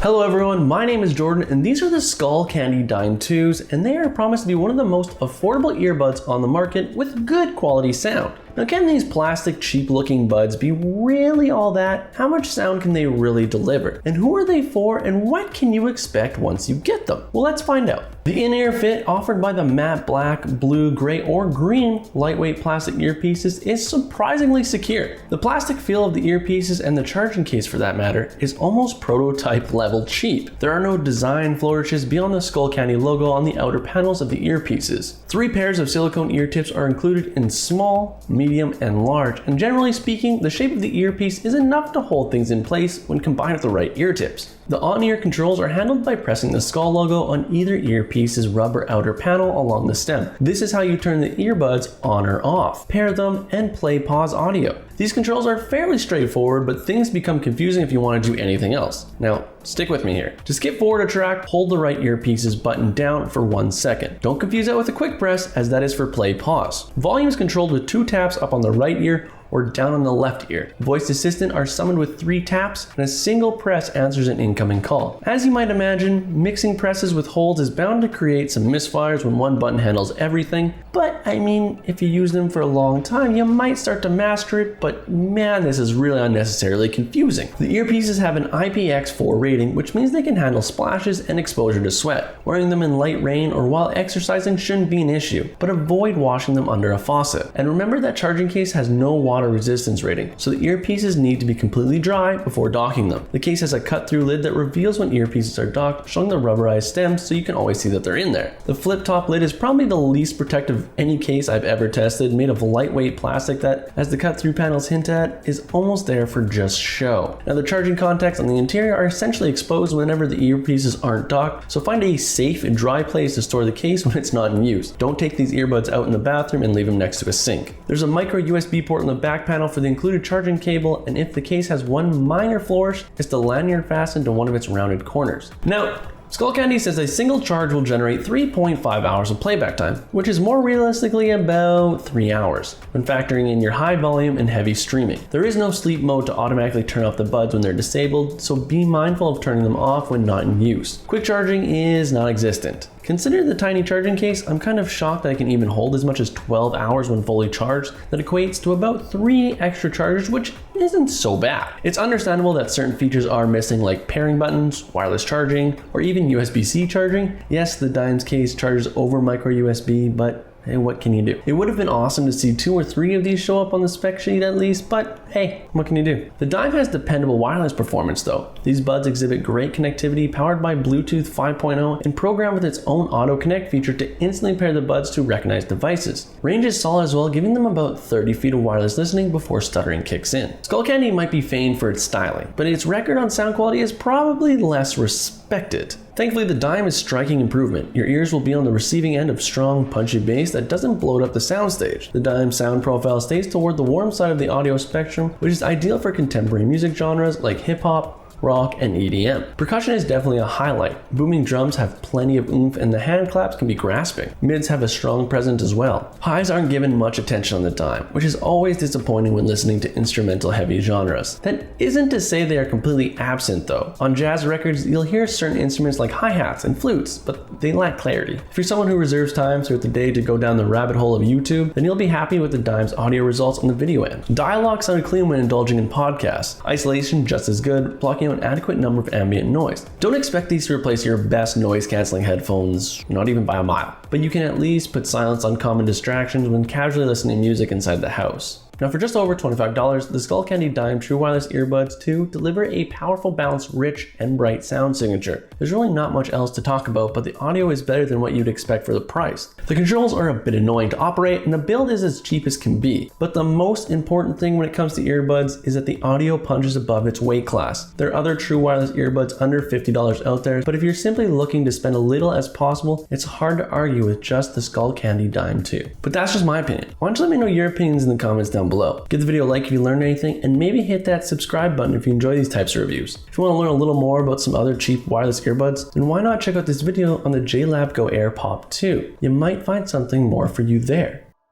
Hello everyone, my name is Jordan and these are the Skullcandy Dime 2s and they are promised to be one of the most affordable earbuds on the market with good quality sound. Now can these plastic cheap looking buds be really all that? How much sound can they really deliver? And who are they for and what can you expect once you get them? Well, let's find out. The in-ear fit offered by the matte black, blue, gray, or green lightweight plastic earpieces is surprisingly secure. The plastic feel of the earpieces and the charging case for that matter is almost prototype level cheap. There are no design flourishes beyond the Skullcandy logo on the outer panels of the earpieces. 3 pairs of silicone ear tips are included in small, medium, and large, and generally speaking, the shape of the earpiece is enough to hold things in place when combined with the right ear tips. The on-ear controls are handled by pressing the Skull logo on either earpiece's rubber outer panel along the stem. This is how you turn the earbuds on or off, pair them, and play pause audio. These controls are fairly straightforward, but things become confusing if you want to do anything else. Now, stick with me here. To skip forward a track, hold the right earpiece's button down for 1 second. Don't confuse that with a quick press, as that is for play pause. Volume is controlled with 2 taps up on the right ear or down on the left ear. Voice assistant are summoned with 3 taps, and a single press answers an incoming call. As you might imagine, mixing presses with holds is bound to create some misfires when one button handles everything, but I mean, if you use them for a long time, you might start to master it, but man, this is really unnecessarily confusing. The earpieces have an IPX4 rating, which means they can handle splashes and exposure to sweat. Wearing them in light rain or while exercising shouldn't be an issue, but avoid washing them under a faucet. And remember that charging case has no water resistance rating, so the earpieces need to be completely dry before docking them. The case has a cut-through lid that reveals when earpieces are docked, showing the rubberized stems so you can always see that they're in there. The flip-top lid is probably the least protective of any case I've ever tested, made of lightweight plastic that, as the cut-through panels hint at, is almost there for just show. Now the charging contacts on the interior are essentially exposed whenever the earpieces aren't docked, so find a safe and dry place to store the case when it's not in use. Don't take these earbuds out in the bathroom and leave them next to a sink. There's a micro USB port in the back panel for the included charging cable, and if the case has one minor flourish, it's the lanyard fastened to one of its rounded corners. Now, Skullcandy says a single charge will generate 3.5 hours of playback time, which is more realistically about 3 hours, when factoring in your high volume and heavy streaming. There is no sleep mode to automatically turn off the buds when they're disabled, so be mindful of turning them off when not in use. Quick charging is non-existent. Considering the tiny charging case, I'm kind of shocked that I can even hold as much as 12 hours when fully charged. That equates to about 3 extra charges, which isn't so bad. It's understandable that certain features are missing, like pairing buttons, wireless charging, or even USB-C charging. Yes, the Dime's case charges over micro USB, but hey, what can you do? It would have been awesome to see 2 or 3 of these show up on the spec sheet at least, but hey, what can you do? The Dime has dependable wireless performance though. These buds exhibit great connectivity powered by Bluetooth 5.0 and programmed with its own auto connect feature to instantly pair the buds to recognized devices. Range is solid as well, giving them about 30 feet of wireless listening before stuttering kicks in. Skullcandy might be famed for its styling, but its record on sound quality is probably less respected. Thankfully, the Dime is striking improvement. Your ears will be on the receiving end of strong, punchy bass that doesn't bloat up the soundstage. The Dime sound profile stays toward the warm side of the audio spectrum, which is ideal for contemporary music genres like hip-hop, rock, and EDM. Percussion is definitely a highlight. Booming drums have plenty of oomph and the hand claps can be grasping. Mids have a strong presence as well. Highs aren't given much attention on the Dime, which is always disappointing when listening to instrumental heavy genres. That isn't to say they are completely absent though. On jazz records, you'll hear certain instruments like hi-hats and flutes, but they lack clarity. If you're someone who reserves time throughout the day to go down the rabbit hole of YouTube, then you'll be happy with the Dime's audio results on the video end. Dialogue sounded clean when indulging in podcasts. Isolation just as good, blocking an adequate number of ambient noise. Don't expect these to replace your best noise cancelling headphones, not even by a mile, but you can at least put silence on common distractions when casually listening to music inside the house. Now for just over $25, the Skullcandy Dime True Wireless Earbuds 2 deliver a powerful, balanced, rich, and bright sound signature. There's really not much else to talk about, but the audio is better than what you'd expect for the price. The controls are a bit annoying to operate, and the build is as cheap as can be. But the most important thing when it comes to earbuds is that the audio punches above its weight class. There are other true wireless earbuds under $50 out there, but if you're simply looking to spend a little as possible, it's hard to argue with just the Skullcandy Dime 2. But that's just my opinion. Why don't you let me know your opinions in the comments down below. Give the video a like if you learned anything, and maybe hit that subscribe button if you enjoy these types of reviews. If you want to learn a little more about some other cheap wireless earbuds, then why not check out this video on the JLab Go Air Pop 2? You might find something more for you there.